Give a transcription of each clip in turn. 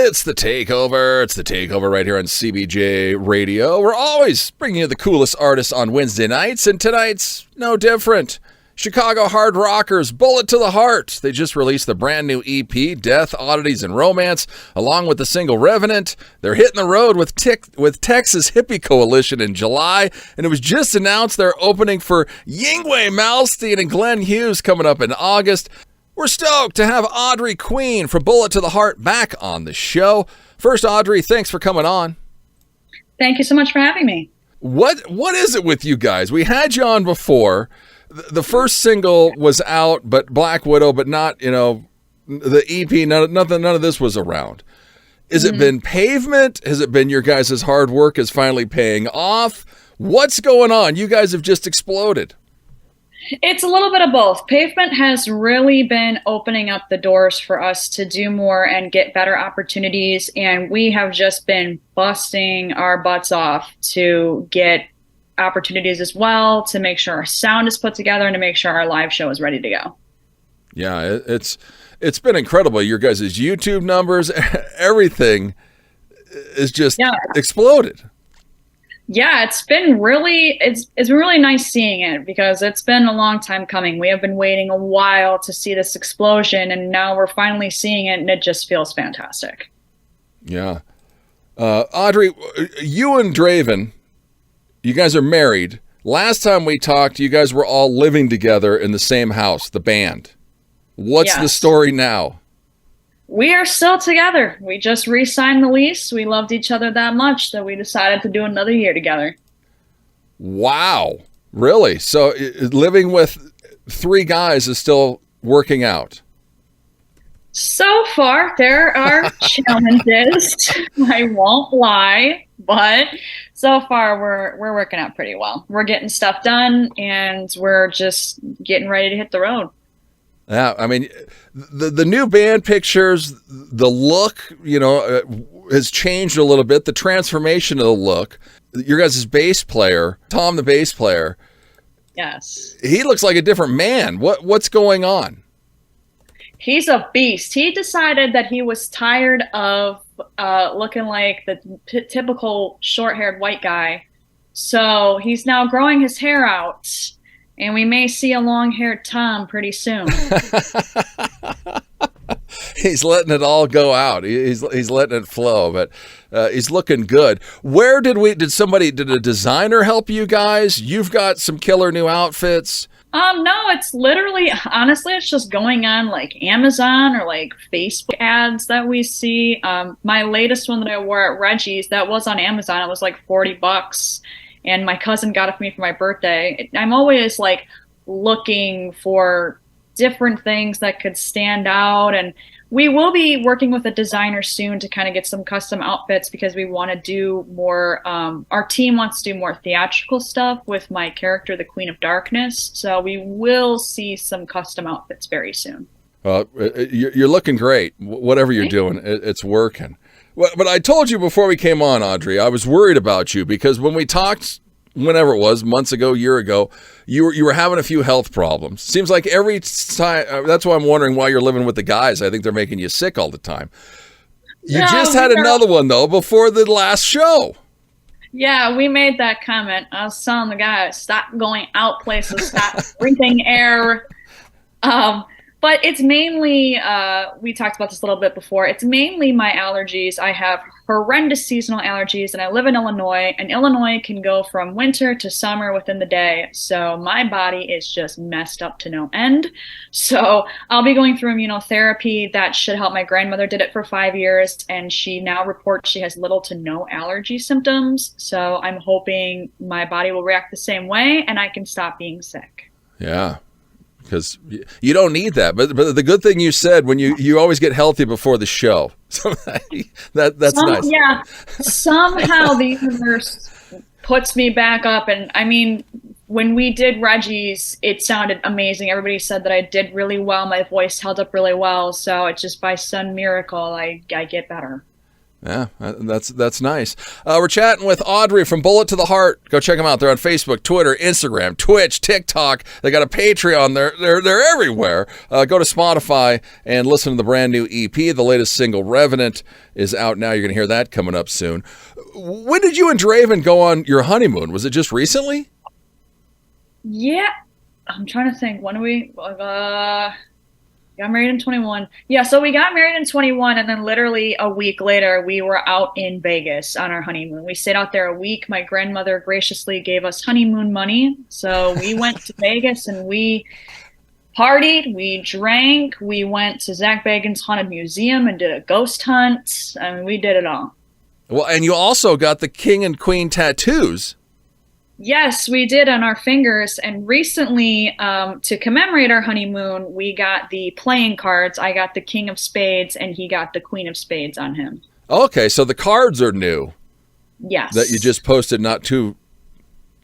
It's the Takeover. It's the Takeover right here on CBJ Radio. We're always bringing you the coolest artists on Wednesday nights, and tonight's no different. Chicago hard rockers, Bullet to the Heart. They just released the brand new EP, Death, Oddities, and Romance, along with the single Revenant. They're hitting the road with Texas Hippie Coalition in July, and it was just announced they're opening for Yngwie Malmsteen and Glenn Hughes coming up in August. We're stoked to have Audrey Queen from Bullet to the Heart back on the show. First, Audrey, thanks for coming on. Thank you so much for having me. What is it with you guys? We had you on before. The first single was out, but Black Widow, but not, the EP, none of this was around. Has it been Pavement? Has it been your guys' hard work is finally paying off? What's going on? You guys have just exploded. It's a little bit of both. Pavement has really been opening up the doors for us to do more and get better opportunities, and we have just been busting our butts off to get opportunities as well, to make sure our sound is put together and to make sure our live show is ready to go. Yeah, it's been incredible. Your guys' YouTube numbers, everything is just exploded. Yeah, it's been really nice seeing it, because it's been a long time coming. We have been waiting a while to see this explosion, and now we're finally seeing it, and it just feels fantastic. Yeah. Audrey, you and Draven, you guys are married. Last time we talked, you guys were all living together in the same house, the band. What's the story now? We are still together. We just re-signed the lease. We loved each other that much that we decided to do another year together. Wow. Really? So living with three guys is still working out? So far, there are challenges. I won't lie, but so far we're working out pretty well. We're getting stuff done, and we're just getting ready to hit the road. Yeah, I mean, the new band pictures, the look, has changed a little bit. The transformation of the look. Your guys' bass player, Tom, the bass player. Yes. He looks like a different man. What's going on? He's a beast. He decided that he was tired of looking like the typical short-haired white guy. So he's now growing his hair out. And we may see a long-haired Tom pretty soon. He's letting it all go out. He's letting it flow, but he's looking good. Where did a designer help you guys? You've got some killer new outfits. No, it's literally, honestly, it's just going on like Amazon or like Facebook ads that we see. My latest one that I wore at Reggie's, that was on Amazon. It was like $40. And my cousin got it for me for my birthday. I'm always like looking for different things that could stand out. And we will be working with a designer soon to kind of get some custom outfits, because we want to do more. Our team wants to do more theatrical stuff with my character, the Queen of Darkness. So we will see some custom outfits very soon. Well, you're looking great. Whatever you're doing, it's working. But I told you before we came on, Audrey, I was worried about you, because when we talked, whenever it was, months ago, year ago, you were having a few health problems. Seems like every time, that's why I'm wondering why you're living with the guys. I think they're making you sick all the time. You just had another one, though, before the last show. Yeah, we made that comment. I was telling the guys, stop going out places, stop breathing air. But it's mainly, we talked about this a little bit before, it's mainly my allergies. I have horrendous seasonal allergies, and I live in Illinois, and Illinois can go from winter to summer within the day. So my body is just messed up to no end. So I'll be going through immunotherapy. That should help. My grandmother did it for 5 years, and she now reports she has little to no allergy symptoms. So I'm hoping my body will react the same way, and I can stop being sick. Yeah. Because you don't need that. But the good thing you said, when you always get healthy before the show. So that's nice. Yeah. Somehow the universe puts me back up. And I mean, when we did Reggie's, it sounded amazing. Everybody said that I did really well. My voice held up really well. So it's just by some miracle, I get better. Yeah, that's nice. We're chatting with Audrey from Bullet to the Heart. Go check them out. They're on Facebook, Twitter, Instagram, Twitch, TikTok. They got a Patreon. They're everywhere. Go to Spotify and listen to the brand new EP. The latest single, Revenant, is out now. You're going to hear that coming up soon. When did you and Draven go on your honeymoon? Was it just recently? Yeah, I'm trying to think. When we got married in 21. Yeah, so we got married in 21, and then literally a week later, we were out in Vegas on our honeymoon. We stayed out there a week. My grandmother graciously gave us honeymoon money. So we went to Vegas, and we partied, we drank, we went to Zach Bagans' Haunted Museum and did a ghost hunt. I mean, we did it all. Well, and you also got the king and queen tattoos. Yes, we did on our fingers. And recently, to commemorate our honeymoon, we got the playing cards. I got the King of Spades, and he got the Queen of Spades on him. Okay, so the cards are new. Yes. That you just posted not too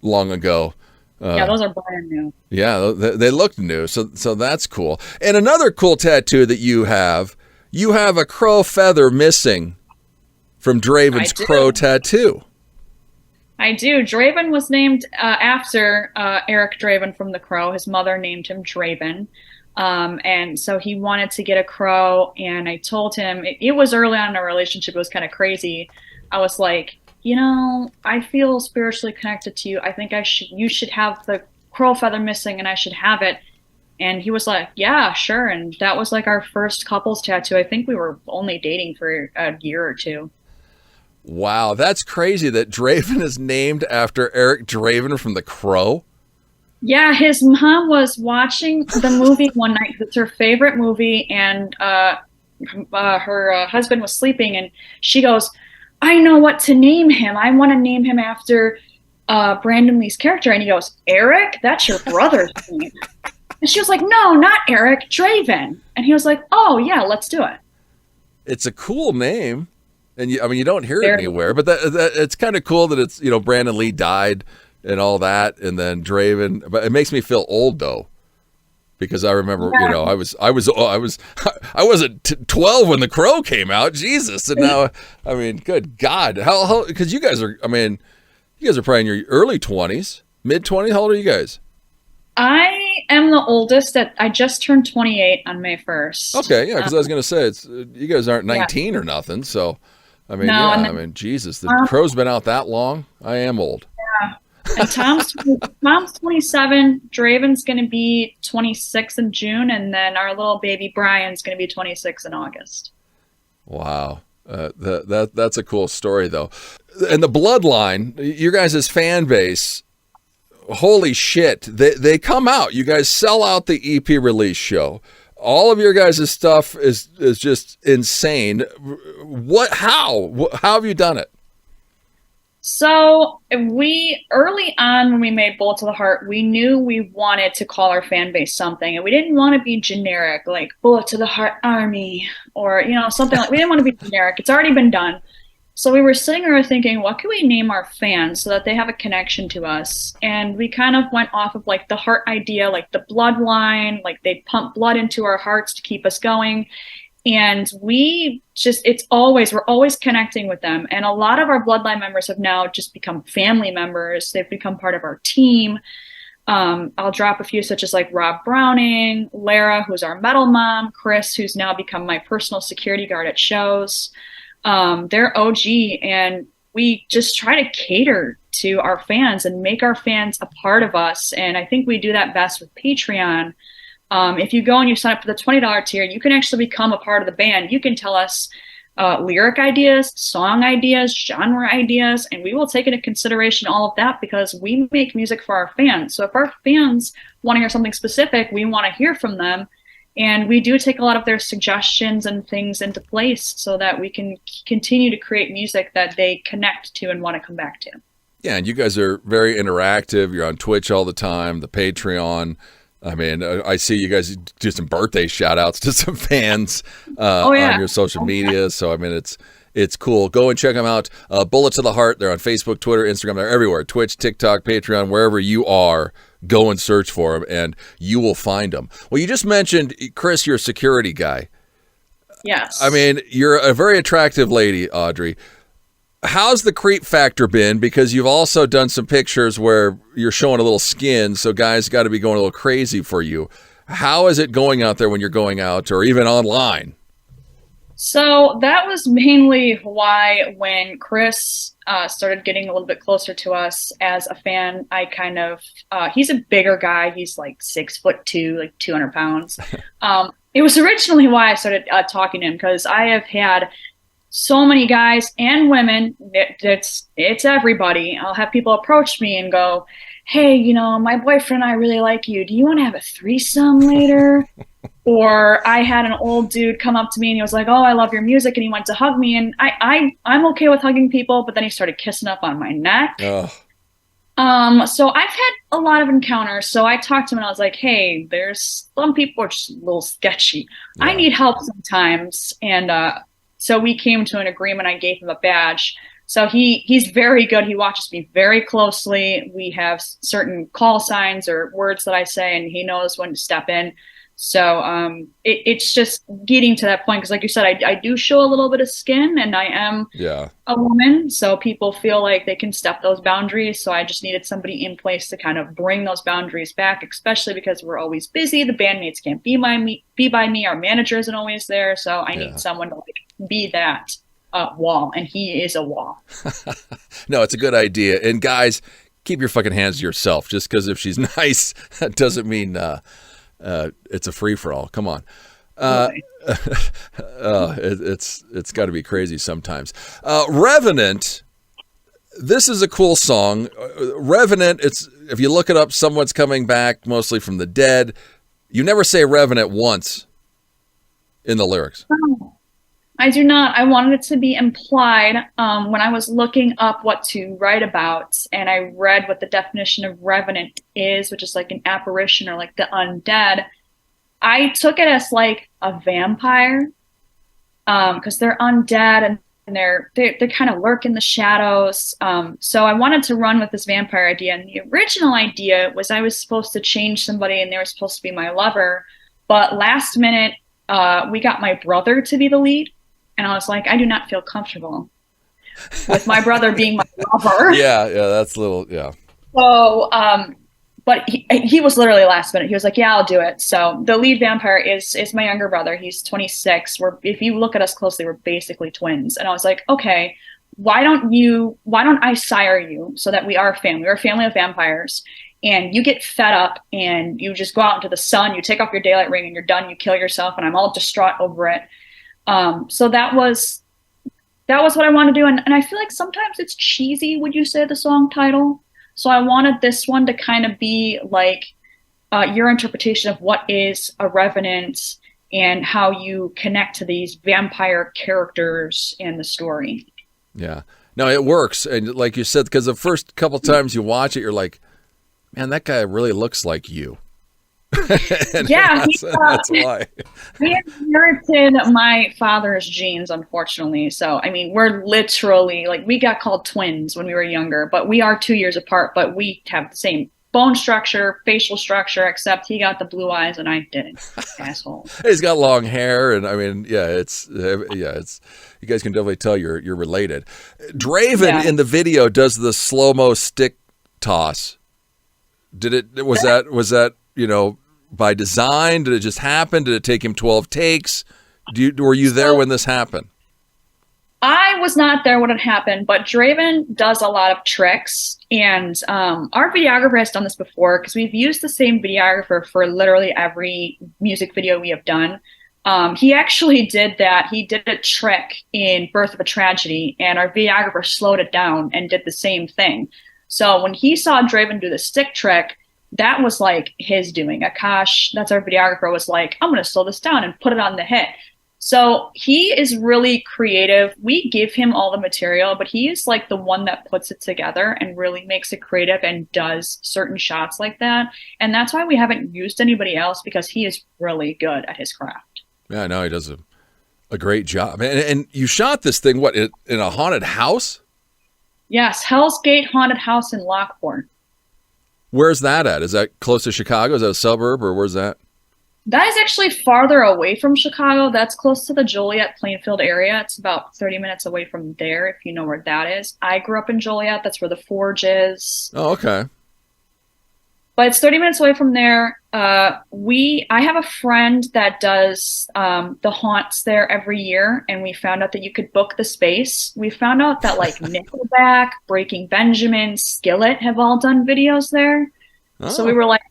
long ago. Yeah, those are brand new. Yeah, they look new, so that's cool. And another cool tattoo that you have a crow feather missing from Draven's crow tattoo. I do. Draven was named after Eric Draven from The Crow. His mother named him Draven. And so he wanted to get a crow, and I told him, it was early on in our relationship, it was kind of crazy. I was like, I feel spiritually connected to you. I think you should have the crow feather missing, and I should have it. And he was like, yeah, sure. And that was like our first couples tattoo. I think we were only dating for a year or two. Wow, that's crazy that Draven is named after Eric Draven from The Crow. Yeah, his mom was watching the movie one night. It's her favorite movie, and her husband was sleeping, and she goes, I know what to name him. I want to name him after Brandon Lee's character. And he goes, Eric? That's your brother's name. And she was like, no, not Eric, Draven. And he was like, oh, yeah, let's do it. It's a cool name. And you don't hear it anywhere, but that it's kind of cool that it's, Brandon Lee died and all that, and then Draven. But it makes me feel old though, because I remember, I wasn't 12 when The Crow came out, Jesus, and now, good God, how? Because you guys are probably in your early 20s, mid 20s. How old are you guys? I am the oldest. I just turned 28 on May 1st. Okay, yeah, because I was gonna say you guys aren't 19 or nothing, so. Jesus, The Crow's been out that long. I am old. Yeah. And Tom's 27. Draven's going to be 26 in June, and then our little baby Brian's going to be 26 in August. Wow. That's a cool story, though. And the bloodline, your guys' fan base, holy shit. They come out. You guys sell out the EP release show. All of your guys' stuff is just insane. How have you done it? So early on when we made Bullet to the Heart, we knew we wanted to call our fan base something, and we didn't want to be generic, like Bullet to the Heart Army, or, something like, we didn't want to be generic. It's already been done. So we were sitting there thinking, what can we name our fans so that they have a connection to us? And we kind of went off of like the heart idea, like the bloodline, like they pump blood into our hearts to keep us going. And we're always connecting with them. And a lot of our bloodline members have now just become family members. They've become part of our team. I'll drop a few, such as like Rob Browning, Lara, who's our metal mom, Chris, who's now become my personal security guard at shows. They're OG, and we just try to cater to our fans and make our fans a part of us. And I think we do that best with Patreon. If you go and you sign up for the $20 tier, you can actually become a part of the band. You can tell us lyric ideas, song ideas, genre ideas, and we will take into consideration all of that because we make music for our fans. So if our fans want to hear something specific, we want to hear from them. And we do take a lot of their suggestions and things into place so that we can continue to create music that they connect to and want to come back to. Yeah, and you guys are very interactive. You're on Twitch all the time, the Patreon. I see you guys do some birthday shout-outs to some fans on your social media. So, it's cool. Go and check them out. Bullet to the Heart. They're on Facebook, Twitter, Instagram. They're everywhere. Twitch, TikTok, Patreon, wherever you are. Go and search for them, and you will find them. Well, you just mentioned, Chris, you're a security guy. Yes. I mean, you're a very attractive lady, Audrey. How's the creep factor been? Because you've also done some pictures where you're showing a little skin, so guys got to be going a little crazy for you. How is it going out there when you're going out or even online? So that was mainly why when Chris started getting a little bit closer to us as a fan, I kind of, he's a bigger guy. He's like 6'2", like 200 pounds. It was originally why I started talking to him, because I have had so many guys and women, it's everybody. I'll have people approach me and go, hey, you know, my boyfriend and I really like you. Do you want to have a threesome later? Or I had an old dude come up to me and he was like, oh, I love your music. And he went to hug me. And I'm okay with hugging people, but then he started kissing up on my neck. Oh. So I've had a lot of encounters. So I talked to him and I was like, hey, there's some people are just a little sketchy. Yeah. I need help sometimes. And so we came to an agreement. I gave him a badge. So he's very good. He watches me very closely. We have certain call signs or words that I say, and he knows when to step in. So it's just getting to that point, because like you said, I do show a little bit of skin, and I am a woman, so people feel like they can step those boundaries. So I just needed somebody in place to kind of bring those boundaries back, especially because we're always busy. The bandmates can't be by me. Our manager isn't always there, so I need someone to like be that wall, and he is a wall. No, it's a good idea. And guys, keep your fucking hands to yourself. Just because if she's nice, that doesn't mean it's a free-for-all. Come on. It's got to be crazy sometimes. Revenant, this is a cool song. Revenant, it's, if you look it up, someone's coming back mostly from the dead. You never say Revenant once in the lyrics. Oh, I do not. I wanted it to be implied when I was looking up what to write about, and I read what the definition of revenant is, which is like an apparition or like the undead. I took it as like a vampire, because they're undead and they kind of lurk in the shadows. So I wanted to run with this vampire idea, and the original idea was I was supposed to change somebody and they were supposed to be my lover, but last minute we got my brother to be the lead. And I was like, I do not feel comfortable with my brother being my lover. Yeah, that's a little, yeah. So, but he was literally last minute. He was like, yeah, I'll do it. So the lead vampire is my younger brother. He's 26. If you look at us closely, we're basically twins. And I was like, okay, why don't I sire you so that we are a family? We're a family of vampires. And you get fed up and you just go out into the sun, you take off your daylight ring and you're done, you kill yourself, and I'm all distraught over it. So that was what I wanted to do. And I feel like sometimes it's cheesy, would you say, the song title? So I wanted this one to kind of be like your interpretation of what is a revenant and how you connect to these vampire characters in the story. Yeah. No, it works. And like you said, because the first couple times you watch it, you're like, man, that guy really looks like you. Yeah, that's why. He inherited my father's genes, unfortunately. So, I mean, we're literally, like, we got called twins when we were younger, but we are 2 years apart, but we have the same bone structure, facial structure, except he got the blue eyes and I didn't. Asshole. He's got long hair, and I mean, it's you guys can definitely tell you're related. Draven in the video does the slow-mo stick toss. Was that you know, by design? Did it just happen? Did it take him 12 takes? Were you there when this happened? I was not there when it happened, but Draven does a lot of tricks, and our videographer has done this before, because we've used the same videographer for literally every music video we have done. He actually did that. He did a trick in Birth of a Tragedy, and our videographer slowed it down and did the same thing. So when he saw Draven do the stick trick, that was like his doing. Akash, that's our videographer, was like, I'm going to slow this down and put it on the hit. So he is really creative. We give him all the material, but he is like the one that puts it together and really makes it creative and does certain shots like that. And that's why we haven't used anybody else, because he is really good at his craft. Yeah, no, he does a great job. And you shot this thing, what, in a haunted house? Yes, Hell's Gate Haunted House in Lockport. Where's that at? Is that close to Chicago? Is that a suburb, or where's that? That is actually farther away from Chicago. That's close to the Joliet Plainfield area. It's about 30 minutes away from there, if you know where that is. I grew up in Joliet. That's where the Forge is. Oh, okay. But it's 30 minutes away from there. I have a friend that does the haunts there every year, and we found out that you could book the space. We found out that like Nickelback, Breaking Benjamin, Skillet have all done videos there. Oh. So we were like,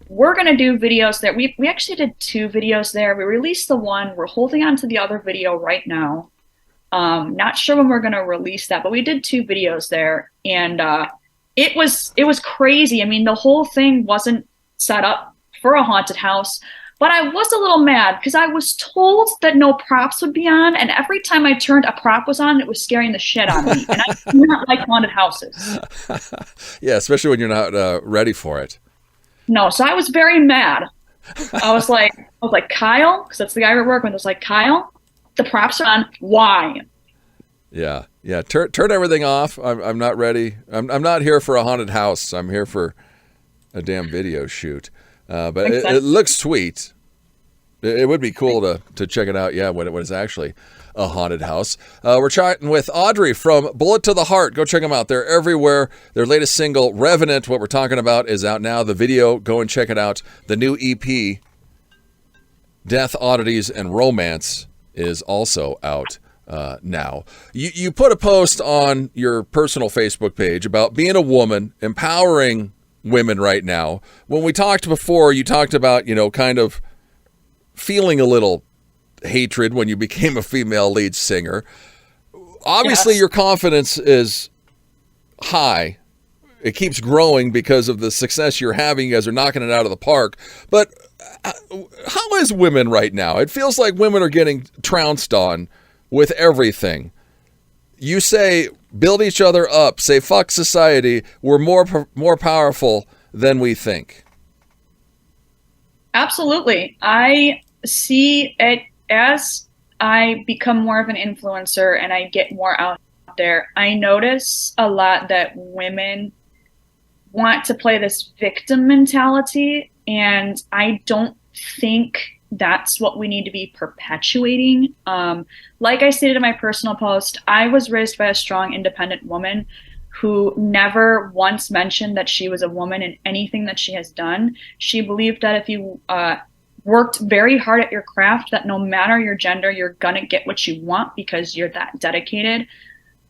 we're going to do videos there. We actually did 2 videos there. We released the one. We're holding on to the other video right now. Not sure when we're going to release that, but we did 2 videos there. And it was crazy. I mean, the whole thing wasn't set up for a haunted house, but I was a little mad because I was told that no props would be on. And every time I turned, a prop was on. It was scaring the shit out of me. And I do not like haunted houses. Yeah, especially when you're not ready for it. No, so I was very mad. I was like, Kyle, because that's the guy we work with. I was like, Kyle, the props are on. Why? Yeah. Turn everything off. I'm not ready. I'm not here for a haunted house. I'm here for a damn video shoot. But it looks sweet. It would be cool to check it out. Yeah, when it's actually a haunted house. We're chatting with Audrey from Bullet to the Heart. Go check them out. They're everywhere. Their latest single, Revenant, what we're talking about, is out now. The video, go and check it out. The new EP, Death, Oddities, and Romance, is also out now. You put a post on your personal Facebook page about being a woman, empowering women right now. When we talked before, you talked about, kind of feeling a little hatred when you became a female lead singer. Obviously, Your confidence is high. It keeps growing because of the success you're having. You guys are knocking it out of the park. But how is women right now? It feels like women are getting trounced on with everything. You say, build each other up. Say, fuck society. We're more powerful than we think. Absolutely. I see it as I become more of an influencer and I get more out there. I notice a lot that women want to play this victim mentality, and I don't think that's what we need to be perpetuating. Like I stated in my personal post, I was raised by a strong, independent woman who never once mentioned that she was a woman in anything that she has done. She believed that if you worked very hard at your craft, that no matter your gender, you're gonna get what you want because you're that dedicated.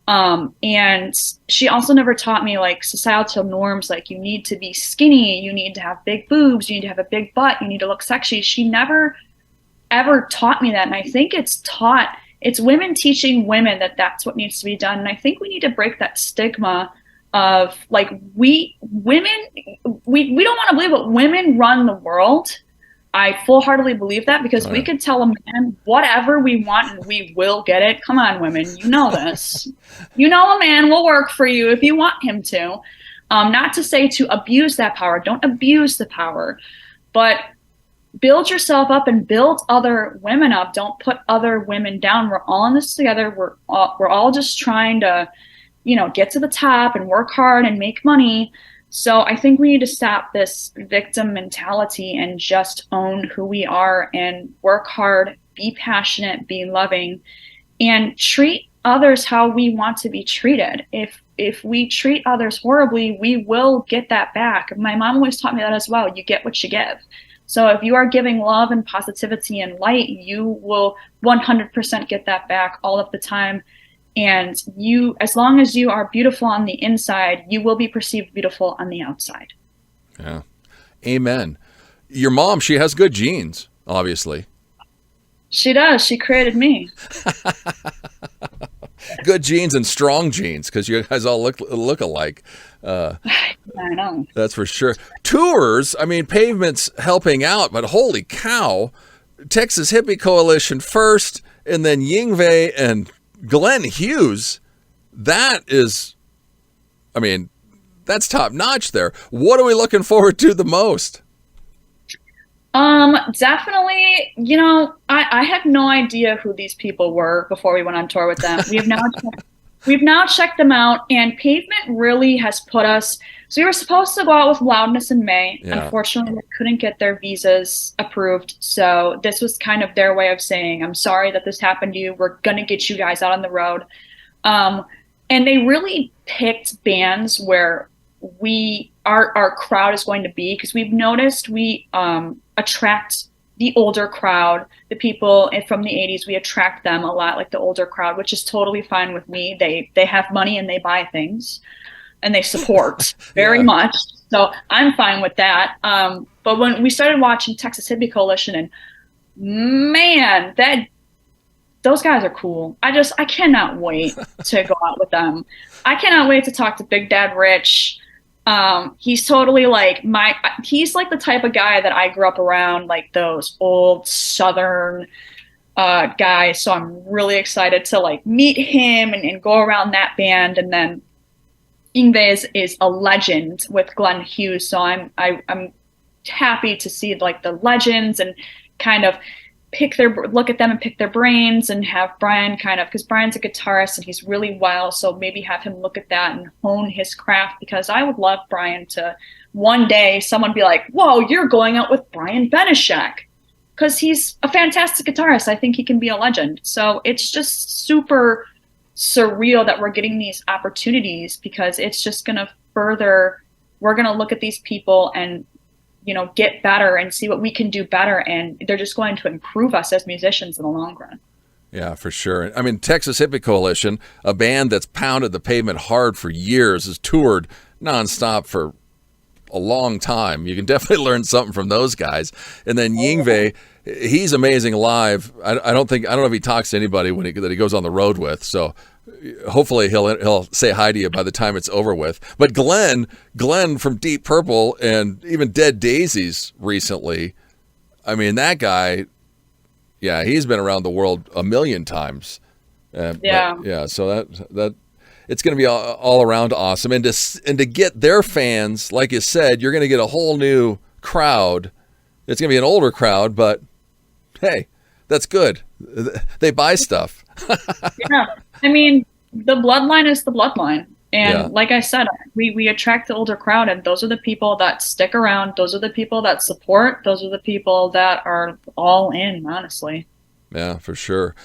And she also never taught me like societal norms, like you need to be skinny, you need to have big boobs, you need to have a big butt, you need to look sexy. She never ever taught me that. And I think it's women teaching women that that's what needs to be done. And I think we need to break that stigma of like, we don't want to believe it. Women run the world. I full-heartedly believe that because we could tell a man whatever we want and we will get it. Come on, women, you know this. You know a man will work for you if you want him to. Not to say to abuse that power. Don't abuse the power. But build yourself up and build other women up. Don't put other women down. We're all in this together. We're all just trying to, get to the top and work hard and make money. So I think we need to stop this victim mentality and just own who we are and work hard, be passionate, be loving, and treat others how we want to be treated. If we treat others horribly, we will get that back. My mom always taught me that as well. You get what you give. So if you are giving love and positivity and light, you will 100% get that back all of the time. And as long as you are beautiful on the inside, you will be perceived beautiful on the outside. Yeah. Amen. Your mom, she has good genes, obviously. She does. She created me. Good genes and strong genes, because you guys all look alike. I know. That's for sure. Tours, Pavement's helping out, but holy cow. Texas Hippie Coalition first, and then Yingwei and Glenn Hughes, that's top notch there. What are we looking forward to the most? Definitely, I had no idea who these people were before we went on tour with them. We have now we've now checked them out, and Pavement really has put us. So we were supposed to go out with Loudness in May. Yeah. Unfortunately, we couldn't get their visas approved. So this was kind of their way of saying, I'm sorry that this happened to you. We're going to get you guys out on the road. And they really picked bands where our crowd is going to be, because we've noticed we attract the older crowd, the people from the 80s. We attract them a lot, like the older crowd, which is totally fine with me. They have money and they buy things and they support very much. So I'm fine with that. But when we started watching Texas Hippie Coalition, and man, those guys are cool. I cannot wait to go out with them. I cannot wait to talk to Big Dad Rich. He's totally like he's like the type of guy that I grew up around, like those old Southern guys. So I'm really excited to like meet him and go around that band. And then Yngwie is a legend with Glenn Hughes. So I'm happy to see like the legends and kind of look at them and pick their brains, and have Brian because Brian's a guitarist and he's really wild. So maybe have him look at that and hone his craft, because I would love Brian to one day someone be like, whoa, you're going out with Brian Benishek, because he's a fantastic guitarist. I think he can be a legend. So it's just super surreal that we're getting these opportunities, because it's just going to we're going to look at these people and get better and see what we can do better. And they're just going to improve us as musicians in the long run. Yeah, for sure. I mean, Texas Hippie Coalition, a band that's pounded the pavement hard for years, has toured nonstop for a long time. You can definitely learn something from those guys. And then Yngwie, he's amazing live. I don't know if he talks to anybody that he goes on the road with. So hopefully he'll say hi to you by the time it's over with. But Glenn from Deep Purple and even Dead Daisies recently, I mean, that guy, yeah, he's been around the world a million times. So that it's going to be all around awesome. And to get their fans, like you said, you're going to get a whole new crowd. It's going to be an older crowd, but hey, that's good. They buy stuff. Yeah. I mean, the bloodline is the bloodline. And like I said, we attract the older crowd, and those are the people that stick around. Those are the people that support. Those are the people that are all in, honestly. Yeah, for sure.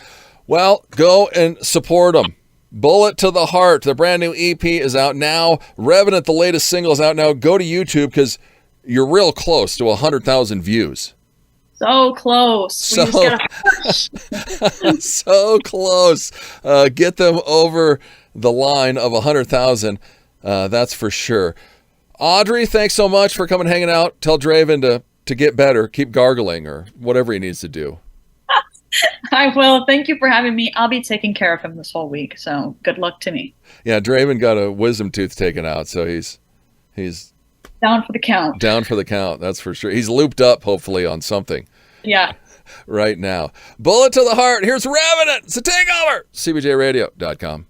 Well, go and support them. Bullet to the Heart, the brand new EP is out now. Revenant, the latest single, is out now. Go to YouTube, because you're real close to 100,000 views. So close. So close. Get them over the line of 100,000. That's for sure. Audrey, thanks so much for coming and hanging out. Tell Draven to get better, keep gargling, or whatever he needs to do. I will. Thank you for having me. I'll be taking care of him this whole week. So good luck to me. Yeah, Draven got a wisdom tooth taken out, so he's down for the count. Down for the count, that's for sure. He's looped up, hopefully, on something. Yeah. Right now. Bullet to the Heart. Here's Revenant. It's a Takeover. CBJRadio.com.